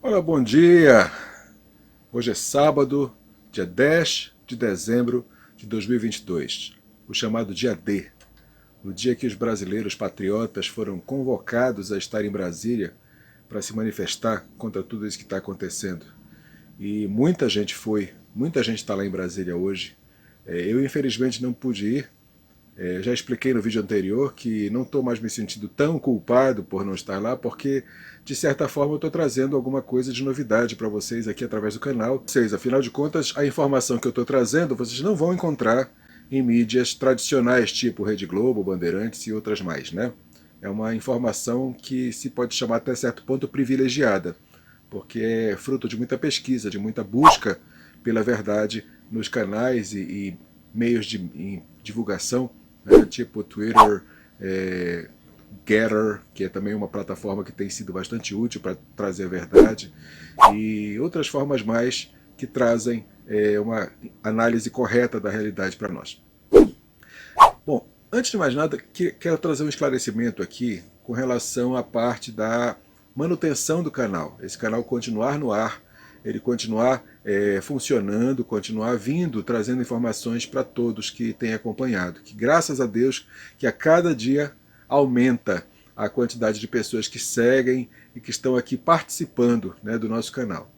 Olá, bom dia! Hoje é sábado, dia 10 de dezembro de 2022, o chamado dia D, o dia que os brasileiros patriotas foram convocados a estar em Brasília para se manifestar contra tudo isso que está acontecendo. E muita gente foi, muita gente está lá em Brasília hoje. Eu, infelizmente, não pude ir. Já expliquei no vídeo anterior que não estou mais me sentindo tão culpado por não estar lá, porque, de certa forma, eu estou trazendo alguma coisa de novidade para vocês aqui através do canal. Afinal de contas, a informação que eu estou trazendo vocês não vão encontrar em mídias tradicionais, tipo Rede Globo, Bandeirantes e outras mais, né? É uma informação que se pode chamar até certo ponto privilegiada, porque é fruto de muita pesquisa, de muita busca pela verdade nos canais e meios de divulgação, né, tipo Twitter, Getter, que é também uma plataforma que tem sido bastante útil para trazer a verdade, e outras formas mais que trazem uma análise correta da realidade para nós. Bom, antes de mais nada, quero trazer um esclarecimento aqui com relação à parte da manutenção do canal. Esse canal continuar no ar, ele continuar funcionando, continuar vindo, trazendo informações para todos que têm acompanhado. Que graças a Deus, que a cada dia aumenta a quantidade de pessoas que seguem e que estão aqui participando, né, do nosso canal.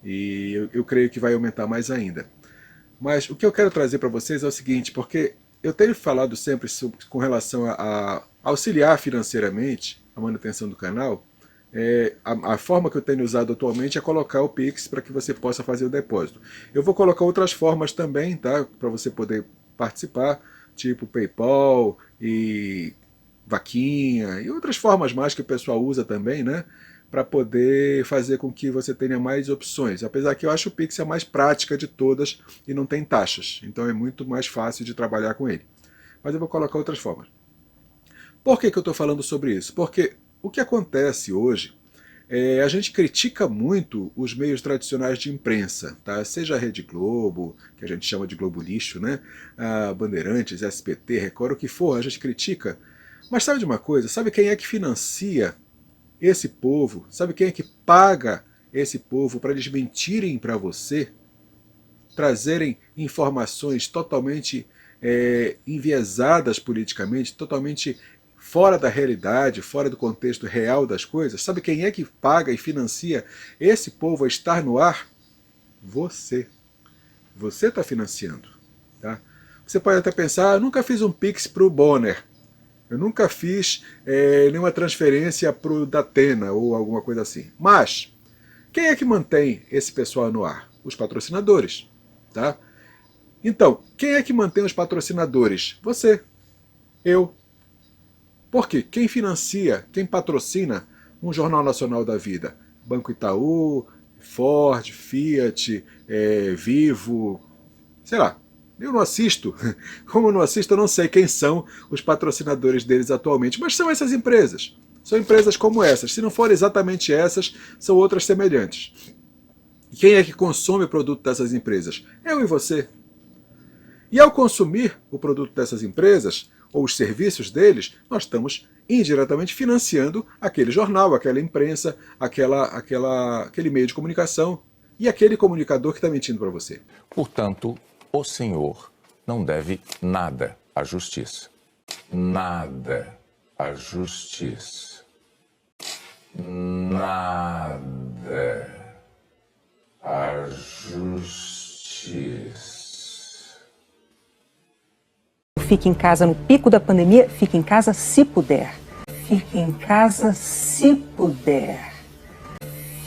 E eu creio que vai aumentar mais ainda. Mas o que eu quero trazer para vocês é o seguinte, porque eu tenho falado sempre com relação a auxiliar financeiramente a manutenção do canal. A forma que eu tenho usado atualmente é colocar o Pix para que você possa fazer o depósito. Eu vou colocar outras formas também, tá, para você poder participar, tipo PayPal e vaquinha e outras formas mais que o pessoal usa também, né? Para poder fazer com que você tenha mais opções. Apesar que eu acho o Pix a mais prática de todas e não tem taxas. Então é muito mais fácil de trabalhar com ele. Mas eu vou colocar outras formas. Por que eu estou falando sobre isso? Porque o que acontece hoje a gente critica muito os meios tradicionais de imprensa, tá? Seja a Rede Globo, que a gente chama de Globo Lixo, né? A Bandeirantes, SBT, Record, o que for, a gente critica. Mas sabe de uma coisa? Sabe quem é que financia esse povo? Sabe quem é que paga esse povo para eles mentirem para você? Trazerem informações totalmente enviesadas politicamente, totalmente fora da realidade, fora do contexto real das coisas. Sabe quem é que paga e financia esse povo a estar no ar? Você. Você está financiando. Tá? Você pode até pensar, eu nunca fiz um Pix para o Bonner, eu nunca fiz nenhuma transferência para o Datena ou alguma coisa assim. Mas, quem é que mantém esse pessoal no ar? Os patrocinadores. Tá? Então, quem é que mantém os patrocinadores? Você, eu. Por quê? Quem financia, quem patrocina um Jornal Nacional da Vida? Banco Itaú, Ford, Fiat, Vivo, sei lá. Eu não assisto. Como eu não assisto, eu não sei quem são os patrocinadores deles atualmente, mas são essas empresas. São empresas como essas. Se não forem exatamente essas, são outras semelhantes. E quem é que consome o produto dessas empresas? Eu e você. E ao consumir o produto dessas empresas, ou os serviços deles, nós estamos indiretamente financiando aquele jornal, aquela imprensa, aquele meio de comunicação e aquele comunicador que está mentindo para você. Portanto, o senhor não deve nada à justiça. Nada à justiça. Nada à justiça. Fique em casa no pico da pandemia, fique em casa se puder. Fique em casa se puder.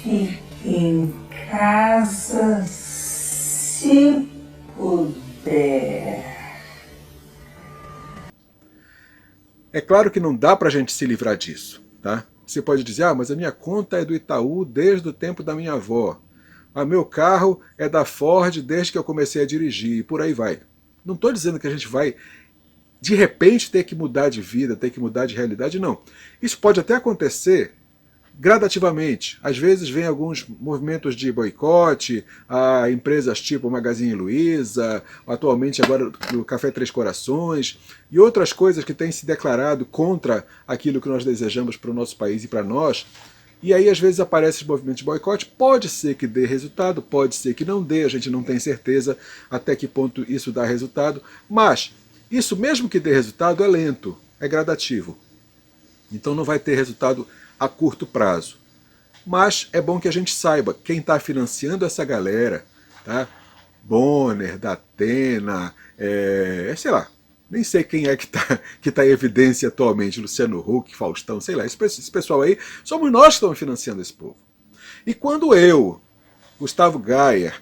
Fique em casa se puder. É claro que não dá para a gente se livrar disso, tá? Você pode dizer, ah, mas a minha conta é do Itaú desde o tempo da minha avó. Ah, meu carro é da Ford desde que eu comecei a dirigir, e por aí vai. Não estou dizendo que a gente vai de repente ter que mudar de vida, ter que mudar de realidade, não. Isso pode até acontecer gradativamente. Às vezes vem alguns movimentos de boicote a empresas tipo Magazine Luiza, atualmente agora o Café Três Corações, e outras coisas que têm se declarado contra aquilo que nós desejamos para o nosso país e para nós. E aí às vezes aparece esse movimento de boicote, pode ser que dê resultado, pode ser que não dê, a gente não tem certeza até que ponto isso dá resultado, mas isso mesmo que dê resultado é lento, é gradativo. Então não vai ter resultado a curto prazo. Mas é bom que a gente saiba quem está financiando essa galera, tá? Bonner, Datena, sei lá, nem sei quem é que tá em evidência atualmente, Luciano Huck, Faustão, sei lá, esse pessoal aí, somos nós que estamos financiando esse povo. E quando eu, Gustavo Gayer,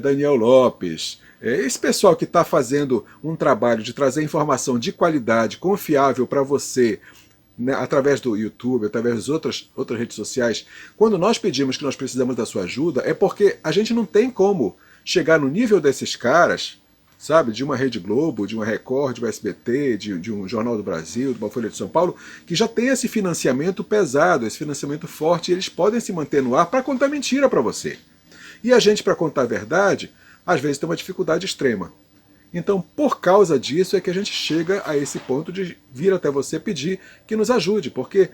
Daniel Lopes, esse pessoal que está fazendo um trabalho de trazer informação de qualidade, confiável para você, né, através do YouTube, através das outras redes sociais, quando nós pedimos que nós precisamos da sua ajuda, é porque a gente não tem como chegar no nível desses caras, sabe, de uma Rede Globo, de uma Record, de uma SBT, de um Jornal do Brasil, de uma Folha de São Paulo, que já tem esse financiamento pesado, esse financiamento forte, e eles podem se manter no ar para contar mentira para você. E a gente, para contar a verdade, às vezes tem uma dificuldade extrema. Então, por causa disso é que a gente chega a esse ponto de vir até você pedir que nos ajude, porque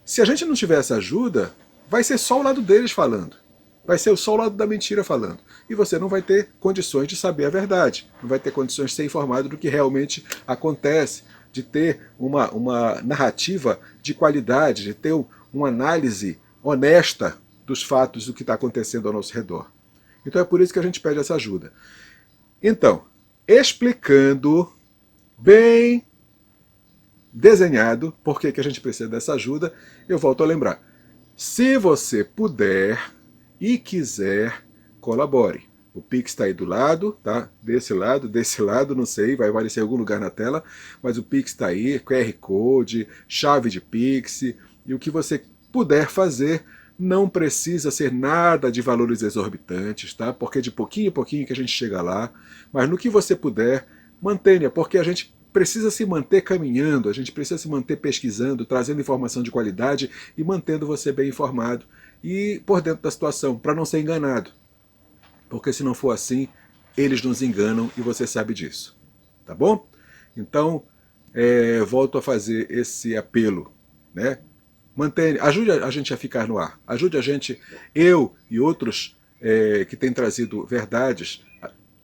se a gente não tiver essa ajuda, vai ser só o lado deles falando. Vai ser só o lado da mentira falando. E você não vai ter condições de saber a verdade. Não vai ter condições de ser informado do que realmente acontece, de ter uma narrativa de qualidade, de ter uma análise honesta dos fatos do que está acontecendo ao nosso redor. Então é por isso que a gente pede essa ajuda. Então, explicando bem desenhado por que a gente precisa dessa ajuda, eu volto a lembrar. Se você puder e quiser, colabore. O Pix está aí do lado, tá? Desse lado, não sei, vai aparecer em algum lugar na tela, mas o Pix está aí, QR Code, chave de Pix, e o que você puder fazer não precisa ser nada de valores exorbitantes, tá? Porque de pouquinho em pouquinho que a gente chega lá, mas no que você puder, mantenha, porque a gente precisa se manter caminhando, a gente precisa se manter pesquisando, trazendo informação de qualidade e mantendo você bem informado e por dentro da situação, para não ser enganado. Porque se não for assim, eles nos enganam e você sabe disso. Tá bom? Então, volto a fazer esse apelo, né? Ajude a gente a ficar no ar. Ajude a gente, eu e outros que têm trazido verdades,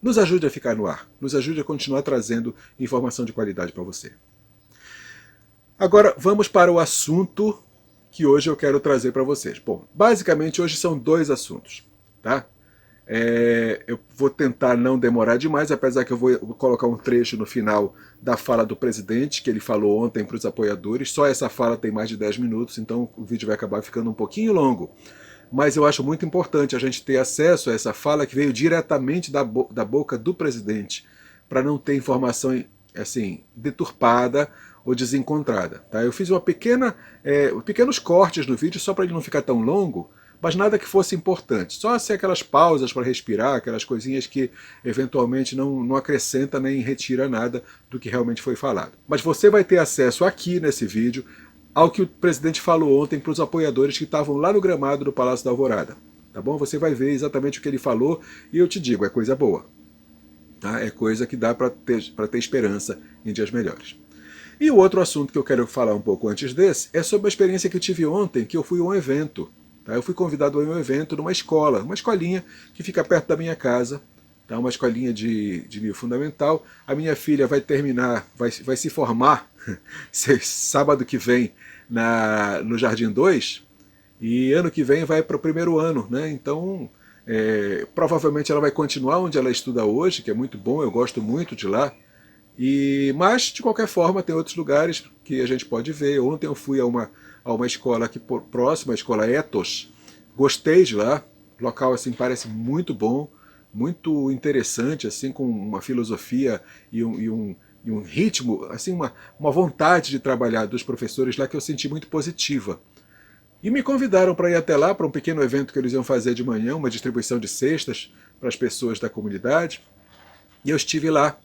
nos ajude a ficar no ar. Nos ajude a continuar trazendo informação de qualidade para você. Agora, vamos para o assunto que hoje eu quero trazer para vocês. Bom, basicamente hoje são 2 assuntos, tá? Eu vou tentar não demorar demais, apesar que eu vou colocar um trecho no final da fala do presidente, que ele falou ontem para os apoiadores. Só essa fala tem mais de 10 minutos, então o vídeo vai acabar ficando um pouquinho longo. Mas eu acho muito importante a gente ter acesso a essa fala que veio diretamente da boca do presidente, para não ter informação assim, deturpada ou desencontrada. Tá? Eu fiz pequenos cortes no vídeo só para ele não ficar tão longo, mas nada que fosse importante. Só assim aquelas pausas para respirar, aquelas coisinhas que eventualmente não acrescenta nem retira nada do que realmente foi falado. Mas você vai ter acesso aqui nesse vídeo ao que o presidente falou ontem para os apoiadores que estavam lá no gramado do Palácio da Alvorada. Tá bom? Você vai ver exatamente o que ele falou e eu te digo, é coisa boa. Tá? É coisa que dá para ter esperança em dias melhores. E o outro assunto que eu quero falar um pouco antes desse é sobre a experiência que eu tive ontem, que eu fui a um evento. Eu fui convidado a um evento numa escola, uma escolinha que fica perto da minha casa, tá? Uma escolinha de nível fundamental. A minha filha vai terminar, vai se formar sábado que vem no Jardim 2, e ano que vem vai para o 1º ano, né? Então, provavelmente ela vai continuar onde ela estuda hoje, que é muito bom, eu gosto muito de lá. Mas, de qualquer forma, tem outros lugares que a gente pode ver. Ontem eu fui a uma escola aqui próxima, a escola Ethos. Gostei de lá. O local assim, parece muito bom, muito interessante, assim, com uma filosofia e um ritmo, assim, uma vontade de trabalhar dos professores lá que eu senti muito positiva. E me convidaram para ir até lá, para um pequeno evento que eles iam fazer de manhã, uma distribuição de cestas para as pessoas da comunidade. E eu estive lá.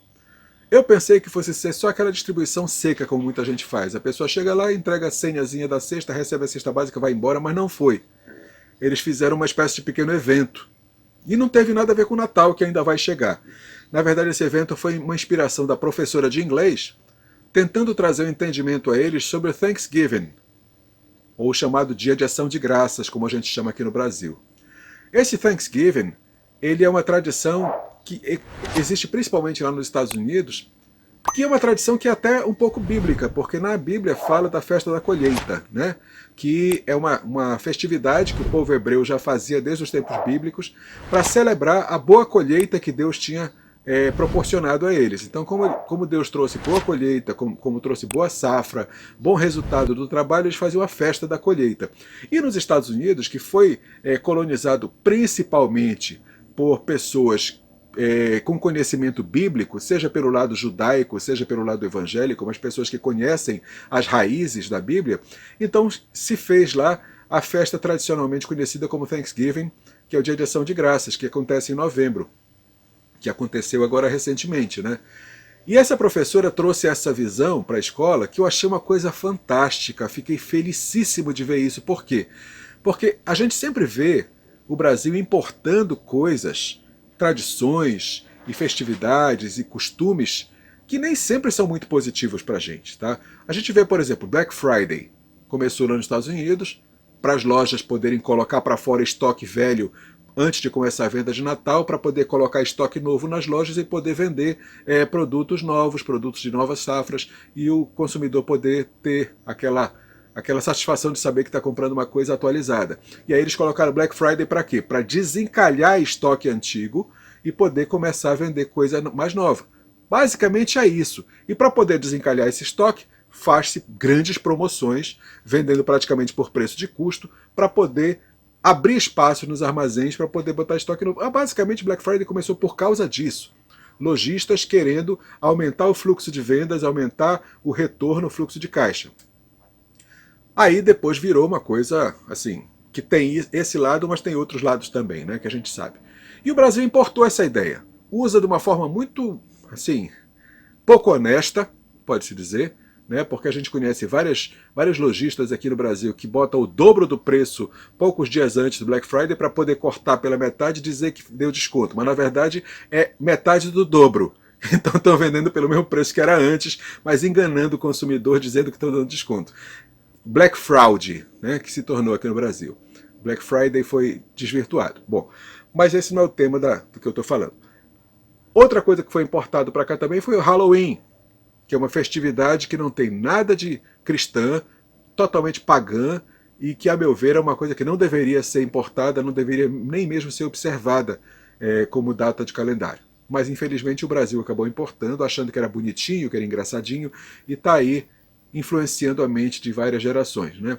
Eu pensei que fosse ser só aquela distribuição seca, como muita gente faz. A pessoa chega lá, entrega a senhazinha da cesta, recebe a cesta básica, vai embora, mas não foi. Eles fizeram uma espécie de pequeno evento. E não teve nada a ver com o Natal, que ainda vai chegar. Na verdade, esse evento foi uma inspiração da professora de inglês, tentando trazer um entendimento a eles sobre o Thanksgiving. ou o chamado Dia de Ação de Graças, como a gente chama aqui no Brasil. Esse Thanksgiving, ele é uma tradição que existe principalmente lá nos Estados Unidos, que é uma tradição que é até um pouco bíblica, porque na Bíblia fala da festa da colheita, né? Que é uma festividade que o povo hebreu já fazia desde os tempos bíblicos para celebrar a boa colheita que Deus tinha proporcionado a eles. Então, como Deus trouxe boa colheita, como trouxe boa safra, bom resultado do trabalho, eles faziam a festa da colheita. E nos Estados Unidos, que foi colonizado principalmente por pessoas com conhecimento bíblico, seja pelo lado judaico, seja pelo lado evangélico, mas pessoas que conhecem as raízes da Bíblia, então se fez lá a festa tradicionalmente conhecida como Thanksgiving, que é o Dia de Ação de Graças, que acontece em novembro, que aconteceu agora recentemente, né? E essa professora trouxe essa visão para a escola que eu achei uma coisa fantástica, fiquei felicíssimo de ver isso. Por quê? Porque a gente sempre vê o Brasil importando coisas, tradições e festividades e costumes que nem sempre são muito positivos para a gente, tá? A gente vê, por exemplo, Black Friday, começou lá nos Estados Unidos, para as lojas poderem colocar para fora estoque velho antes de começar a venda de Natal, para poder colocar estoque novo nas lojas e poder vender produtos novos, produtos de novas safras, e o consumidor poder ter aquela satisfação de saber que está comprando uma coisa atualizada. E aí eles colocaram Black Friday para quê? Para desencalhar estoque antigo e poder começar a vender coisa mais nova. Basicamente é isso. E para poder desencalhar esse estoque, faz-se grandes promoções, vendendo praticamente por preço de custo, para poder abrir espaço nos armazéns para poder botar estoque novo. Basicamente Black Friday começou por causa disso. Lojistas querendo aumentar o fluxo de vendas, aumentar o retorno, o fluxo de caixa. Aí depois virou uma coisa, assim, que tem esse lado, mas tem outros lados também, né, que a gente sabe. E o Brasil importou essa ideia. Usa de uma forma muito, assim, pouco honesta, pode-se dizer, né, porque a gente conhece várias lojistas aqui no Brasil que botam o dobro do preço poucos dias antes do Black Friday para poder cortar pela metade e dizer que deu desconto. Mas na verdade é metade do dobro. Então estão vendendo pelo mesmo preço que era antes, mas enganando o consumidor dizendo que estão dando desconto. Black Fraud, né, que se tornou aqui no Brasil. Black Friday foi desvirtuado. Bom, mas esse não é o tema do que eu estou falando. Outra coisa que foi importado para cá também foi o Halloween, que é uma festividade que não tem nada de cristã, totalmente pagã, e que, a meu ver, é uma coisa que não deveria ser importada, não deveria nem mesmo ser observada como data de calendário. Mas, infelizmente, o Brasil acabou importando, achando que era bonitinho, que era engraçadinho, e está aí influenciando a mente de várias gerações, né?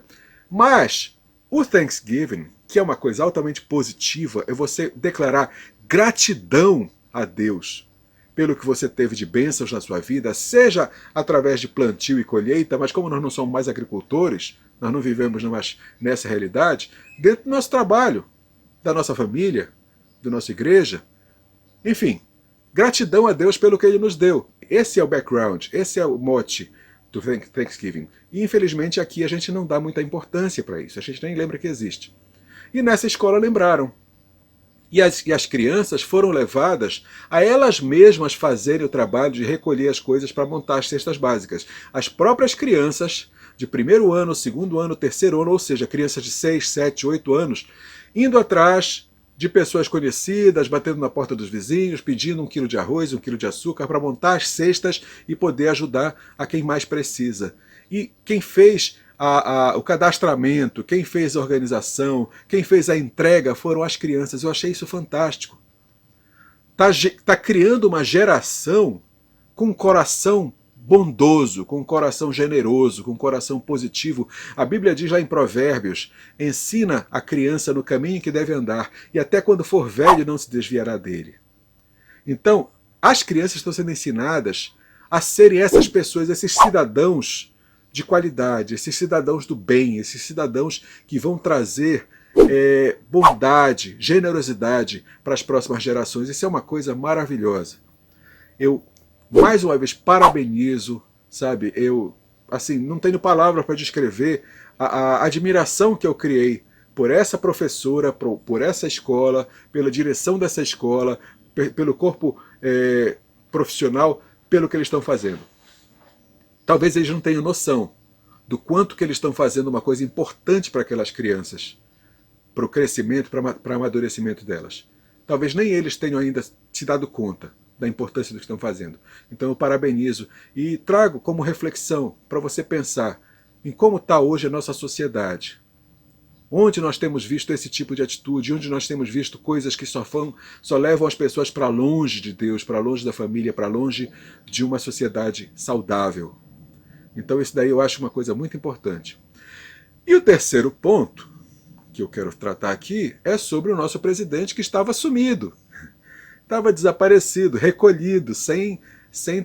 Mas o Thanksgiving, que é uma coisa altamente positiva, é você declarar gratidão a Deus pelo que você teve de bênçãos na sua vida, seja através de plantio e colheita, mas como nós não somos mais agricultores, nós não vivemos mais nessa realidade, dentro do nosso trabalho, da nossa família, da nossa igreja, enfim, gratidão a Deus pelo que Ele nos deu. Esse é o background, esse é o mote do Thanksgiving. E infelizmente aqui a gente não dá muita importância para isso, a gente nem lembra que existe. E nessa escola lembraram. E as crianças foram levadas a elas mesmas fazerem o trabalho de recolher as coisas para montar as cestas básicas. As próprias crianças de primeiro ano, segundo ano, terceiro ano, ou seja, crianças de 6, 7, 8 anos, indo atrás de pessoas conhecidas, batendo na porta dos vizinhos, pedindo 1 quilo de arroz, 1 quilo de açúcar para montar as cestas e poder ajudar a quem mais precisa. E quem fez o cadastramento, quem fez a organização, quem fez a entrega foram as crianças. Eu achei isso fantástico. Tá criando uma geração com um coração bondoso, com um coração generoso, com um coração positivo. A Bíblia diz lá em Provérbios, ensina a criança no caminho que deve andar, e até quando for velho não se desviará dele. Então, as crianças estão sendo ensinadas a serem essas pessoas, esses cidadãos de qualidade, esses cidadãos do bem, esses cidadãos que vão trazer bondade, generosidade para as próximas gerações. Isso é uma coisa maravilhosa. Eu, mais uma vez, parabenizo, sabe? Eu, assim, não tenho palavras para descrever a admiração que eu criei por essa professora, por essa escola, pela direção dessa escola, pelo corpo profissional, pelo que eles estão fazendo. Talvez eles não tenham noção do quanto que eles estão fazendo uma coisa importante para aquelas crianças, para o crescimento, para o amadurecimento delas. Talvez nem eles tenham ainda se dado conta da importância do que estão fazendo. Então eu parabenizo e trago como reflexão para você pensar em como está hoje a nossa sociedade. Onde nós temos visto esse tipo de atitude, onde nós temos visto coisas que só levam as pessoas para longe de Deus, para longe da família, para longe de uma sociedade saudável. Então isso daí eu acho uma coisa muito importante. E o terceiro ponto que eu quero tratar aqui é sobre o nosso presidente que estava sumido. Estava desaparecido, recolhido, sem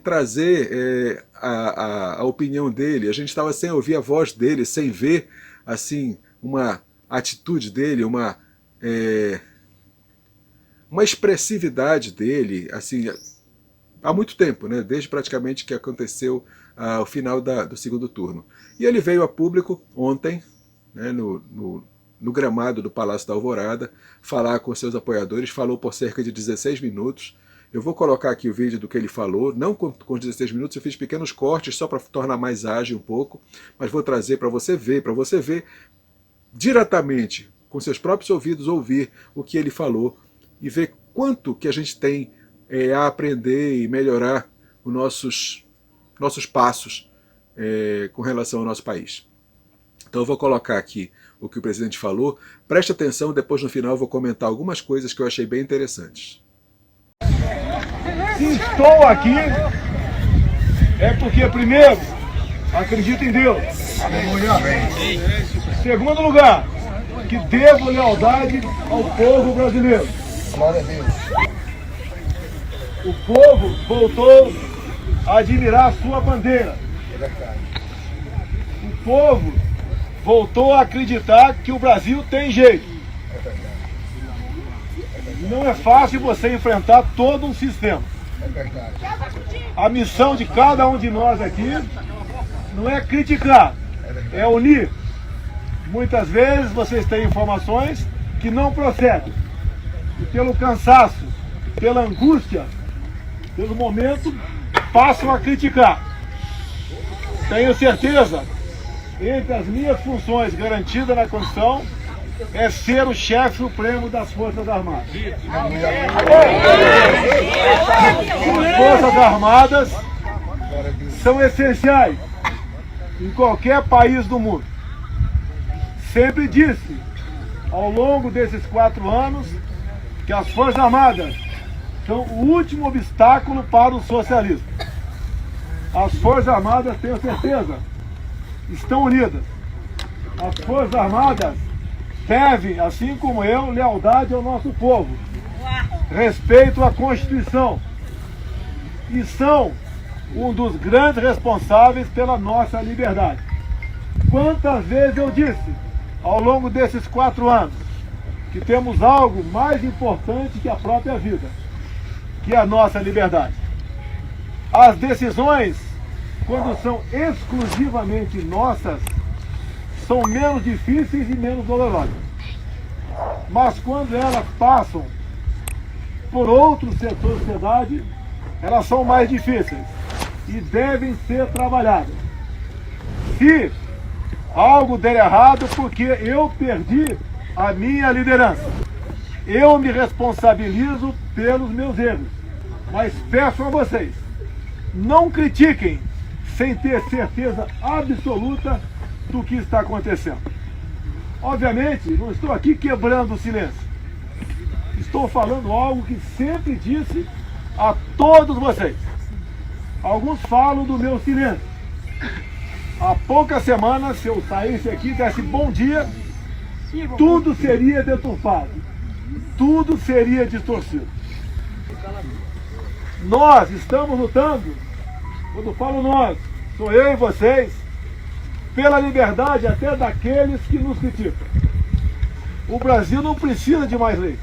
trazer a opinião dele. A gente estava sem ouvir a voz dele, sem ver assim uma atitude dele, uma expressividade dele, assim, há muito tempo, né? Desde praticamente que aconteceu o final do segundo turno. E ele veio a público ontem, né, no gramado do Palácio da Alvorada, falar com seus apoiadores, falou por cerca de 16 minutos. Eu vou colocar aqui o vídeo do que ele falou, não com 16 minutos, eu fiz pequenos cortes só para tornar mais ágil um pouco, mas vou trazer para você ver diretamente, com seus próprios ouvidos, ouvir o que ele falou e ver quanto que a gente tem a aprender e melhorar os nossos passos com relação ao nosso país. Então eu vou colocar aqui o que o presidente falou, preste atenção, depois no final eu vou comentar algumas coisas que eu achei bem interessantes. Se estou aqui, é porque, primeiro, acredito em Deus. Segundo lugar, que devo lealdade ao povo brasileiro. O povo voltou a admirar a sua bandeira. O povo voltou a acreditar que o Brasil tem jeito. Não é fácil você enfrentar todo um sistema. A missão de cada um de nós aqui não é criticar, é unir. Muitas vezes vocês têm informações que não procedem. E pelo cansaço, pela angústia, pelo momento, passam a criticar. Tenho certeza, entre as minhas funções garantidas na Constituição, é ser o chefe supremo das Forças Armadas. As Forças Armadas são essenciais em qualquer país do mundo. Sempre disse, ao longo desses 4 anos, que as Forças Armadas são o último obstáculo para o socialismo. As Forças Armadas, tenho certeza, estão unidas. As Forças Armadas devem, assim como eu, lealdade ao nosso povo, respeito à Constituição, e são um dos grandes responsáveis pela nossa liberdade. Quantas vezes eu disse, ao longo desses 4 anos, que temos algo mais importante que a própria vida, que é a nossa liberdade. As decisões, quando são exclusivamente nossas, são menos difíceis e menos dolorosas. Mas quando elas passam por outros setores da sociedade, elas são mais difíceis e devem ser trabalhadas. Se algo der errado, porque eu perdi a minha liderança, eu me responsabilizo pelos meus erros. Mas peço a vocês, não critiquem sem ter certeza absoluta do que está acontecendo. Obviamente, não estou aqui quebrando o silêncio. Estou falando algo que sempre disse a todos vocês. Alguns falam do meu silêncio. Há poucas semanas, se eu saísse aqui e desse bom dia, tudo seria deturpado. Tudo seria distorcido. Nós estamos lutando, quando falo nós, sou eu e vocês, pela liberdade até daqueles que nos criticam. O Brasil não precisa de mais leis.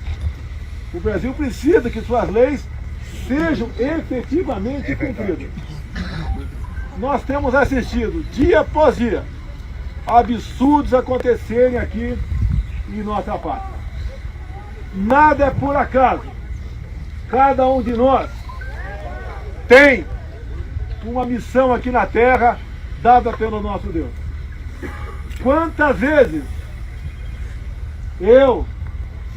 O Brasil precisa que suas leis sejam efetivamente cumpridas. Nós temos assistido, dia após dia, absurdos acontecerem aqui em nossa pátria. Nada é por acaso. Cada um de nós tem uma missão aqui na Terra dada pelo nosso Deus. Quantas vezes eu,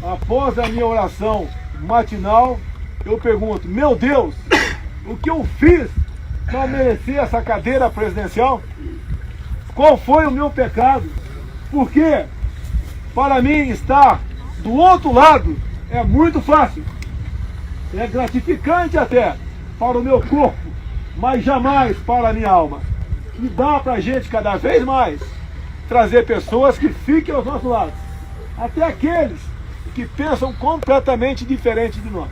após a minha oração matinal, eu pergunto: meu Deus, o que eu fiz para merecer essa cadeira presidencial? Qual foi o meu pecado? Porque para mim estar do outro lado é muito fácil, é gratificante até para o meu corpo, mas jamais para a minha alma. E dá para a gente cada vez mais trazer pessoas que fiquem aos nossos lados, até aqueles que pensam completamente diferente de nós.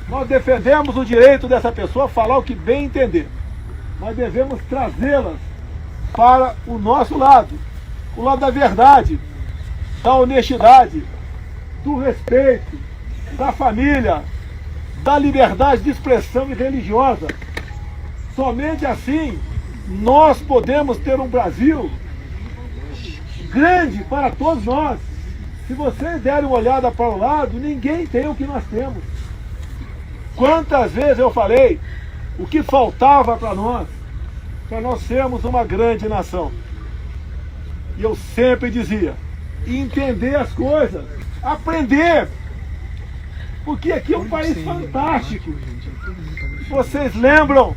Nós defendemos o direito dessa pessoa a falar o que bem entender, mas devemos trazê-las para o nosso lado, o lado da verdade, da honestidade, do respeito, da família, da liberdade de expressão e religiosa. Somente assim nós podemos ter um Brasil grande para todos nós. Se vocês derem uma olhada para o lado, ninguém tem o que nós temos. Quantas vezes eu falei o que faltava para nós sermos uma grande nação. E eu sempre dizia: entender as coisas, aprender, porque aqui é um país fantástico. Vocês lembram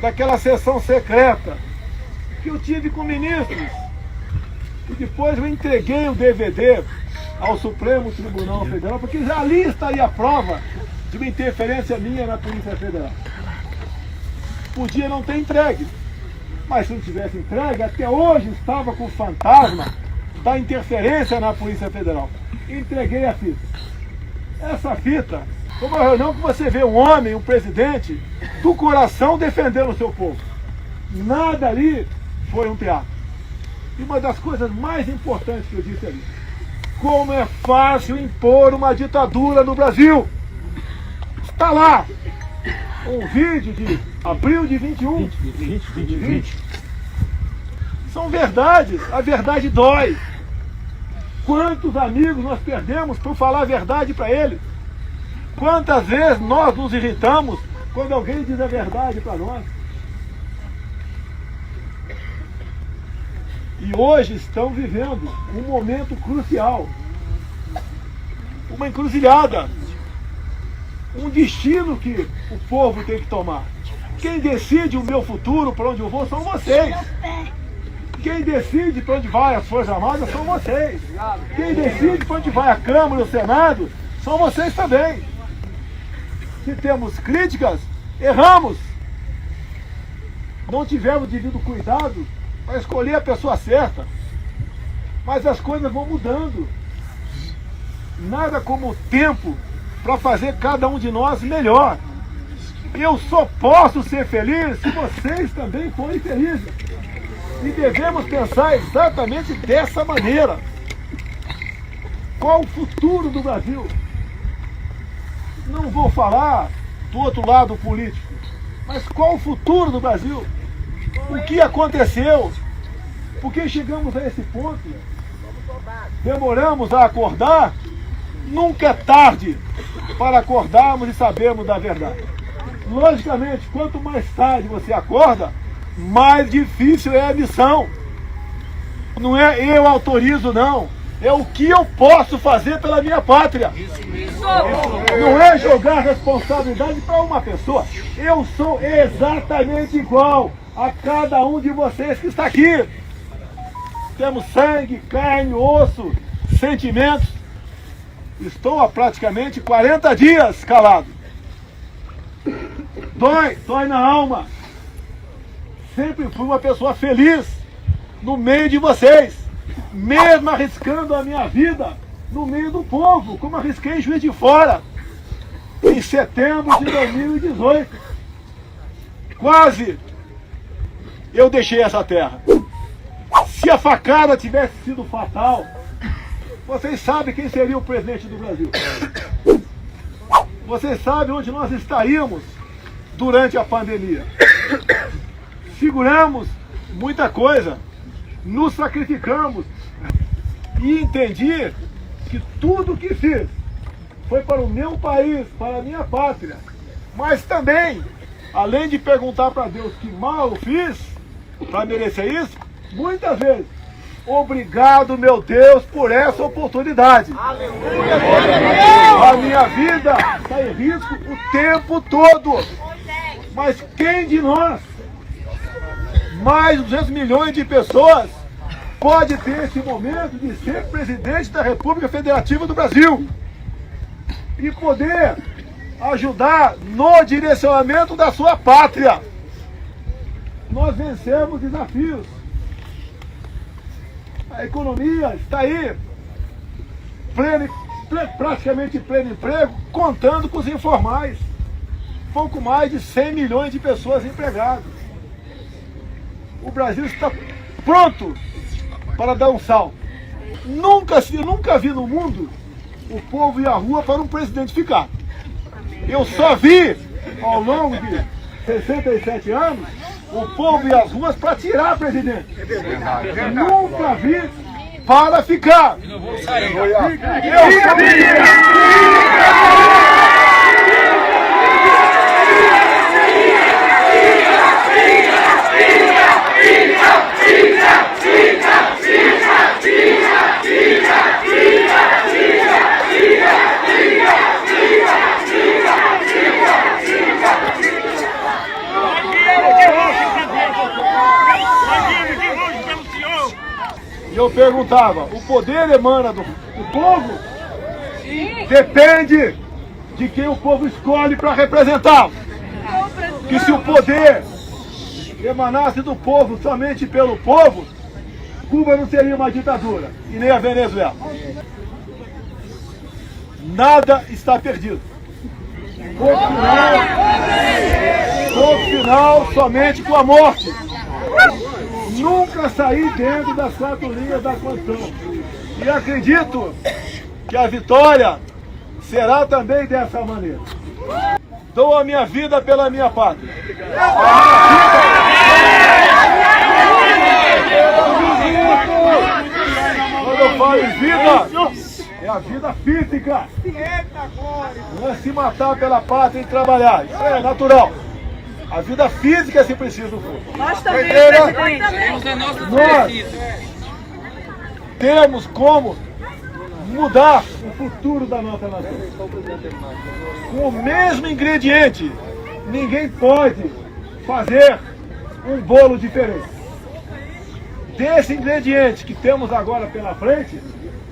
daquela sessão secreta que eu tive com ministros? E depois eu entreguei o DVD ao Supremo Tribunal Federal, porque ali estaria a prova de uma interferência minha na Polícia Federal. Podia não ter entregue, mas se não tivesse entregue, até hoje estava com o fantasma da interferência na Polícia Federal. Entreguei a fita. Essa fita foi uma reunião que você vê um homem, um presidente, do coração defendendo o seu povo. Nada ali foi um teatro. E uma das coisas mais importantes que eu disse ali: como é fácil impor uma ditadura no Brasil. Está lá um vídeo de abril de 20. São verdades, a verdade dói. Quantos amigos nós perdemos por falar a verdade para eles? Quantas vezes nós nos irritamos quando alguém diz a verdade para nós? E hoje estão vivendo um momento crucial, uma encruzilhada, um destino que o povo tem que tomar. Quem decide o meu futuro, para onde eu vou, são vocês. Quem decide para onde vai as Forças Armadas são vocês. Quem decide para onde vai a Câmara e o Senado são vocês também. Se temos críticas, erramos. Não tivemos devido cuidado para escolher a pessoa certa. Mas as coisas vão mudando. Nada como o tempo para fazer cada um de nós melhor. Eu só posso ser feliz se vocês também forem felizes. E devemos pensar exatamente dessa maneira. Qual o futuro do Brasil? Não vou falar do outro lado político, mas qual o futuro do Brasil? O que aconteceu? Por que chegamos a esse ponto? Demoramos a acordar? Nunca é tarde para acordarmos e sabermos da verdade. Logicamente, quanto mais tarde você acorda, mais difícil é a missão. Não é eu autorizo, não. É o que eu posso fazer pela minha pátria. Não é jogar responsabilidade para uma pessoa. Eu sou exatamente igual a cada um de vocês que está aqui. Temos sangue, carne, osso, sentimentos. Estou há praticamente 40 dias calado. Dói na alma. Sempre fui uma pessoa feliz no meio de vocês, mesmo arriscando a minha vida no meio do povo, como arrisquei em Juiz de Fora, em setembro de 2018. Quase eu deixei essa terra. Se a facada tivesse sido fatal, vocês sabem quem seria o presidente do Brasil. Vocês sabem onde nós estaríamos durante a pandemia. Seguramos muita coisa, nos sacrificamos e entendi que tudo que fiz foi para o meu país, para a minha pátria. Mas também, além de perguntar para Deus que mal eu fiz para merecer isso, muitas vezes Obrigado, meu Deus, por essa oportunidade. A minha vida está em risco o tempo todo. Mas quem de nós, mais de 200 milhões de pessoas, pode ter esse momento de ser presidente da República Federativa do Brasil e poder ajudar no direcionamento da sua pátria? Nós vencemos desafios. A economia está aí, praticamente pleno emprego, contando com os informais. Pouco mais de 100 milhões de pessoas empregadas. O Brasil está pronto para dar um salto. Nunca vi no mundo o povo ir à rua para um presidente ficar. Eu só vi, ao longo de 67 anos, o povo ir às ruas para tirar presidente. Nunca vi para ficar. Eu sou eu perguntava, o poder emana do povo? Depende de quem o povo escolhe para representá-lo. Que se o poder emanasse do povo, somente pelo povo, Cuba não seria uma ditadura, e nem a Venezuela. Nada está perdido. Ponto final somente com a morte. Nunca saí dentro das 4 linhas da Constituição. E acredito que a vitória será também dessa maneira. Dou a minha vida pela minha pátria. Quando eu falo em vida, é a vida física. Não é se matar pela pátria e trabalhar. Isso é natural. A vida física se precisa do povo. Nós também, presidente. Nós temos como mudar o futuro da nossa nação. Com o mesmo ingrediente, ninguém pode fazer um bolo diferente. Desse ingrediente que temos agora pela frente,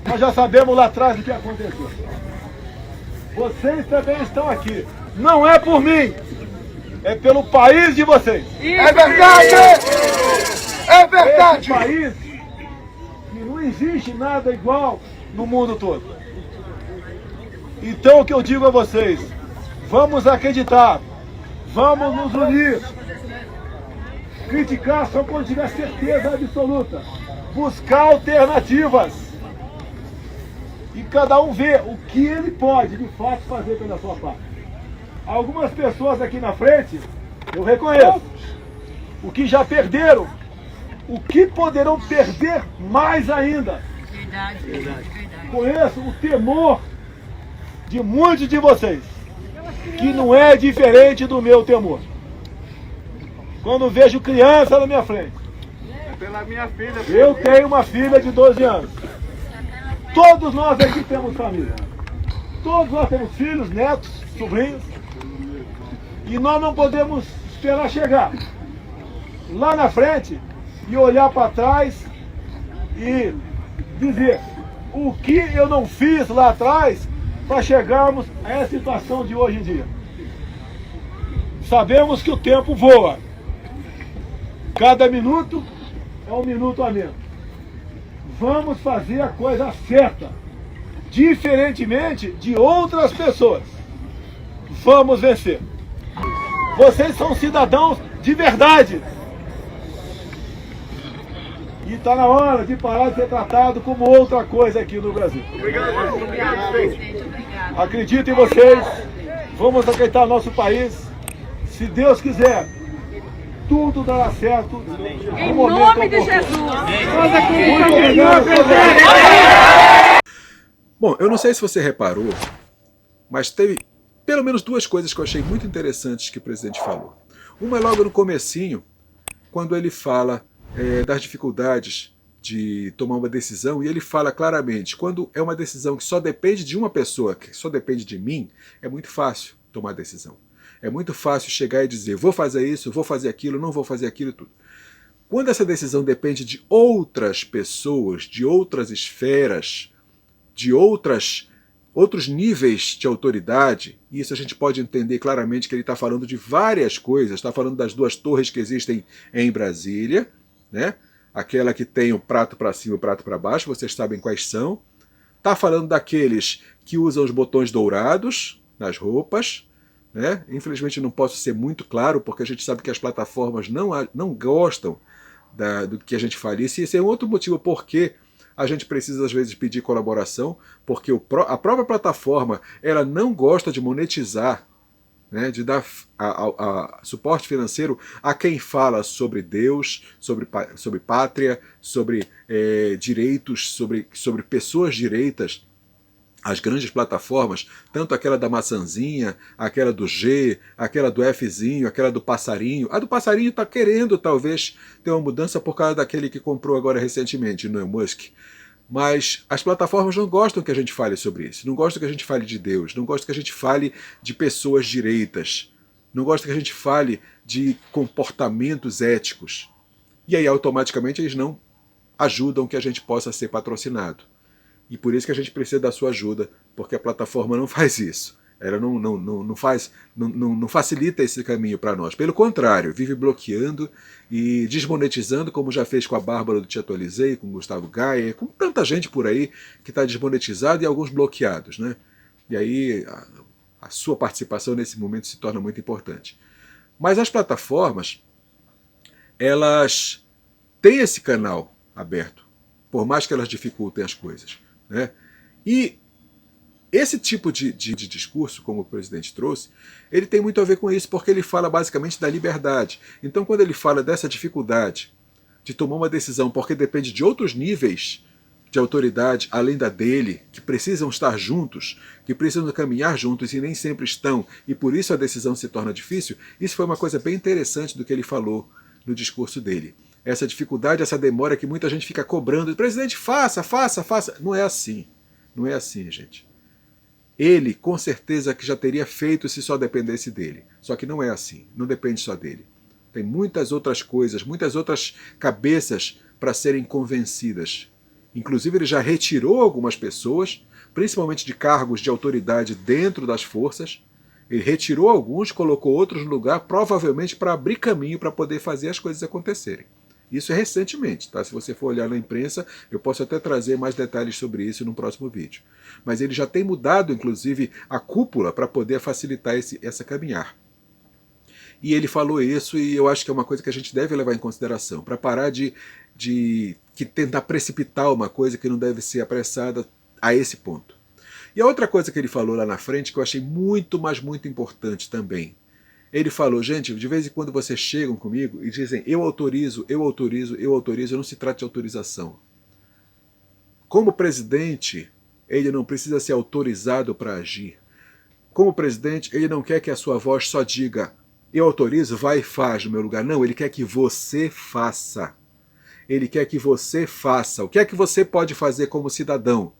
nós já sabemos lá atrás o que aconteceu. Vocês também estão aqui. Não é por mim. É pelo país de vocês. É verdade! É verdade! Esse país que não existe nada igual no mundo todo. Então o que eu digo a vocês, vamos acreditar, vamos nos unir. Criticar só quando tiver certeza absoluta. Buscar alternativas. E cada um ver o que ele pode de fato fazer pela sua parte. Algumas pessoas aqui na frente, eu reconheço, o que já perderam, o que poderão perder mais ainda. Verdade. Conheço o temor de muitos de vocês, que não é diferente do meu temor. Quando vejo criança na minha frente, Pela minha filha. eu tenho uma filha de 12 anos. Todos nós aqui temos família. Todos nós temos filhos, netos, sobrinhos. E nós não podemos esperar chegar lá na frente e olhar para trás e dizer o que eu não fiz lá atrás para chegarmos a essa situação de hoje em dia. Sabemos que o tempo voa. Cada minuto é um minuto a menos. Vamos fazer a coisa certa, diferentemente de outras pessoas. Vamos vencer. Vocês são cidadãos de verdade. E está na hora de parar de ser tratado como outra coisa aqui no Brasil. Obrigado, presidente. Obrigado. Acredito em vocês. Vamos aceitar nosso país. Se Deus quiser, tudo dará certo. Em nome de Jesus. Muito obrigado. Bom, eu não sei se você reparou, mas teve pelo menos 2 coisas que eu achei muito interessantes que o presidente falou. Uma é logo no comecinho, quando ele fala das dificuldades de tomar uma decisão, e ele fala claramente, quando é uma decisão que só depende de uma pessoa, que só depende de mim, é muito fácil tomar decisão. É muito fácil chegar e dizer, vou fazer isso, vou fazer aquilo, não vou fazer aquilo, tudo. Quando essa decisão depende de outras pessoas, de outras esferas, de outros níveis de autoridade, e isso a gente pode entender claramente que ele está falando de várias coisas, está falando das 2 torres que existem em Brasília, né? Aquela que tem o prato para cima e o prato para baixo, vocês sabem quais são. Está falando daqueles que usam os botões dourados nas roupas, né? Infelizmente não posso ser muito claro, porque a gente sabe que as plataformas não gostam do que a gente fale. E esse é um outro motivo por que a gente precisa às vezes pedir colaboração, porque a própria plataforma ela não gosta de monetizar, né, de dar suporte financeiro a quem fala sobre Deus, sobre pátria, sobre direitos, sobre pessoas direitas. As grandes plataformas, tanto aquela da maçãzinha, aquela do G, aquela do Fzinho, aquela do passarinho. A do passarinho está querendo talvez ter uma mudança por causa daquele que comprou agora recentemente, no Elon Musk. Mas as plataformas não gostam que a gente fale sobre isso, não gostam que a gente fale de Deus, não gostam que a gente fale de pessoas direitas, não gostam que a gente fale de comportamentos éticos. E aí automaticamente eles não ajudam que a gente possa ser patrocinado. E por isso que a gente precisa da sua ajuda, porque a plataforma não faz isso. Ela não facilita esse caminho para nós. Pelo contrário, vive bloqueando e desmonetizando, como já fez com a Bárbara do Te Atualizei, com o Gustavo Gaia, com tanta gente por aí que está desmonetizada e alguns bloqueados, né? E aí a sua participação nesse momento se torna muito importante. Mas as plataformas, elas têm esse canal aberto, por mais que elas dificultem as coisas, né? E esse tipo de discurso, como o presidente trouxe, ele tem muito a ver com isso, porque ele fala basicamente da liberdade. Então, quando ele fala dessa dificuldade de tomar uma decisão, porque depende de outros níveis de autoridade, além da dele, que precisam estar juntos, que precisam caminhar juntos e nem sempre estão, e por isso a decisão se torna difícil, isso foi uma coisa bem interessante do que ele falou no discurso dele. Essa dificuldade, essa demora que muita gente fica cobrando, presidente, faça, faça, faça. Não é assim. Não é assim, gente. Ele, com certeza, que já teria feito se só dependesse dele. Só que não é assim, não depende só dele. Tem muitas outras coisas, muitas outras cabeças para serem convencidas. Inclusive, ele já retirou algumas pessoas, principalmente de cargos de autoridade dentro das forças. Ele retirou alguns, colocou outros no lugar, provavelmente para abrir caminho para poder fazer as coisas acontecerem. Isso é recentemente, tá? Se você for olhar na imprensa, eu posso até trazer mais detalhes sobre isso no próximo vídeo. Mas ele já tem mudado, inclusive, a cúpula para poder facilitar essa caminhar. E ele falou isso e eu acho que é uma coisa que a gente deve levar em consideração, para parar de tentar precipitar uma coisa que não deve ser apressada a esse ponto. E a outra coisa que ele falou lá na frente, que eu achei muito, mas muito importante também, ele falou, gente, de vez em quando vocês chegam comigo e dizem, eu autorizo, não se trata de autorização. Como presidente, ele não precisa ser autorizado para agir. Como presidente, ele não quer que a sua voz só diga, eu autorizo, vai e faz no meu lugar. Não, ele quer que você faça. Ele quer que você faça. O que é que você pode fazer como cidadão?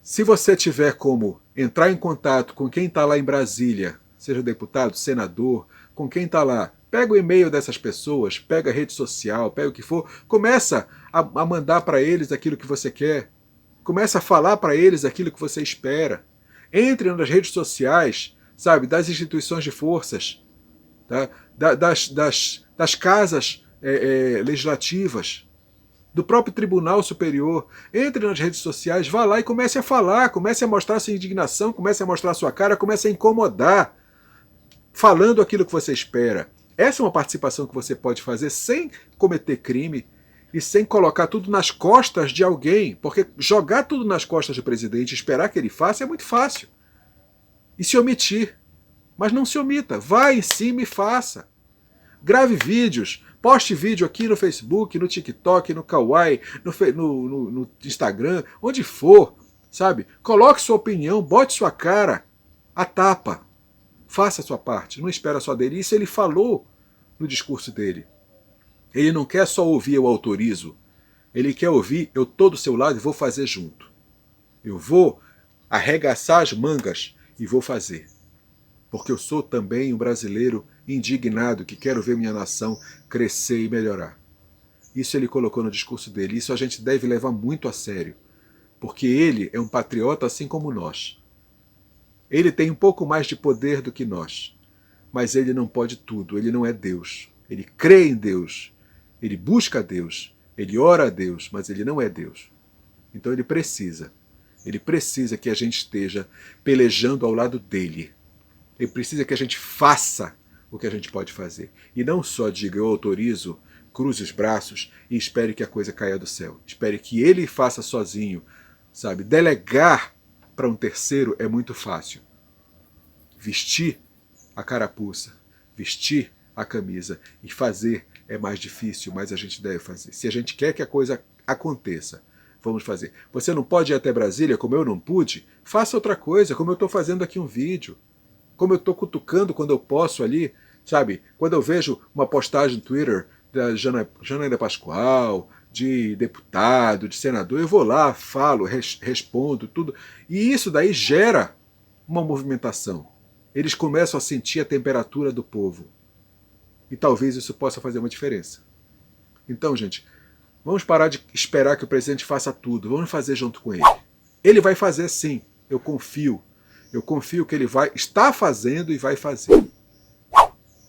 Se você tiver como entrar em contato com quem está lá em Brasília, seja deputado, senador, com quem está lá, pega o e-mail dessas pessoas, pega a rede social, pega o que for, começa a mandar para eles aquilo que você quer, começa a falar para eles aquilo que você espera. Entre nas redes sociais, sabe, das instituições de forças, tá? das casas legislativas, do próprio Tribunal Superior. Entre nas redes sociais, vá lá e comece a falar, comece a mostrar sua indignação, comece a mostrar sua cara, comece a incomodar, falando aquilo que você espera. Essa é uma participação que você pode fazer sem cometer crime e sem colocar tudo nas costas de alguém, porque jogar tudo nas costas do presidente e esperar que ele faça é muito fácil. E se omitir. Mas não se omita, vá em cima e faça. Grave vídeos, poste vídeo aqui no Facebook, no TikTok, no Kawaii, no Instagram, onde for, sabe? Coloque sua opinião, bote sua cara, a tapa. Faça a sua parte, não espera só dele. Isso ele falou no discurso dele. Ele não quer só ouvir eu autorizo. Ele quer ouvir, eu estou do seu lado e vou fazer junto. Eu vou arregaçar as mangas e vou fazer. Porque eu sou também um brasileiro indignado que quero ver minha nação crescer e melhorar. Isso ele colocou no discurso dele. Isso a gente deve levar muito a sério. Porque ele é um patriota assim como nós. Ele tem um pouco mais de poder do que nós. Mas ele não pode tudo, ele não é Deus. Ele crê em Deus, ele busca a Deus, ele ora a Deus, mas ele não é Deus. Então ele precisa que a gente esteja pelejando ao lado dele. Ele precisa que a gente faça o que a gente pode fazer. E não só diga, eu autorizo, cruze os braços e espere que a coisa caia do céu. Espere que ele faça sozinho, sabe? Delegar para um terceiro é muito fácil. Vestir a carapuça, vestir a camisa e fazer é mais difícil, mas a gente deve fazer. Se a gente quer que a coisa aconteça, vamos fazer. Você não pode ir até Brasília, como eu não pude? Faça outra coisa, como eu estou fazendo aqui um vídeo. Como eu estou cutucando quando eu posso ali, sabe? Quando eu vejo uma postagem no Twitter da Janaína Pascoal, de deputado, de senador, eu vou lá, falo, respondo, tudo. E isso daí gera uma movimentação. Eles começam a sentir a temperatura do povo. E talvez isso possa fazer uma diferença. Então, gente, vamos parar de esperar que o presidente faça tudo. Vamos fazer junto com ele. Ele vai fazer sim, eu confio. Eu confio que ele está fazendo e vai fazer.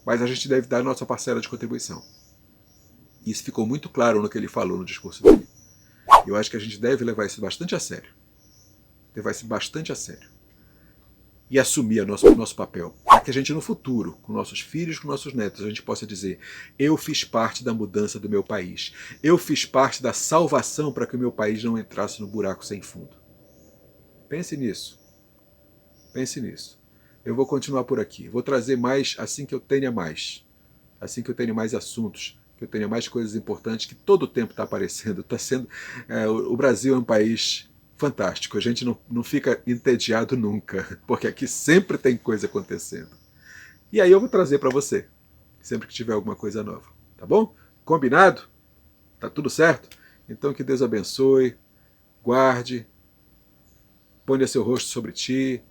Mas a gente deve dar a nossa parcela de contribuição. Isso ficou muito claro no que ele falou no discurso dele. Eu acho que a gente deve levar isso bastante a sério. Levar isso bastante a sério. E assumir nosso papel. Para que a gente no futuro, com nossos filhos, com nossos netos, a gente possa dizer, eu fiz parte da mudança do meu país. Eu fiz parte da salvação para que o meu país não entrasse no buraco sem fundo. Pense nisso. Pense nisso. Eu vou continuar por aqui. Vou trazer mais assim que eu tenha mais. Assim que eu tenha mais assuntos, que eu tenha mais coisas importantes, que todo o tempo está aparecendo. O Brasil é um país fantástico. A gente não fica entediado nunca, porque aqui sempre tem coisa acontecendo. E aí eu vou trazer para você, sempre que tiver alguma coisa nova. Tá bom? Combinado? Tá tudo certo? Então que Deus abençoe, guarde, ponha seu rosto sobre ti,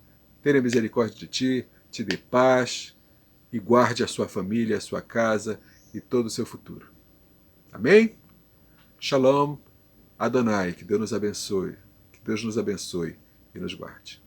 tenha misericórdia de ti, te dê paz e guarde a sua família, a sua casa e todo o seu futuro. Amém? Shalom, Adonai, que Deus nos abençoe, que Deus nos abençoe e nos guarde.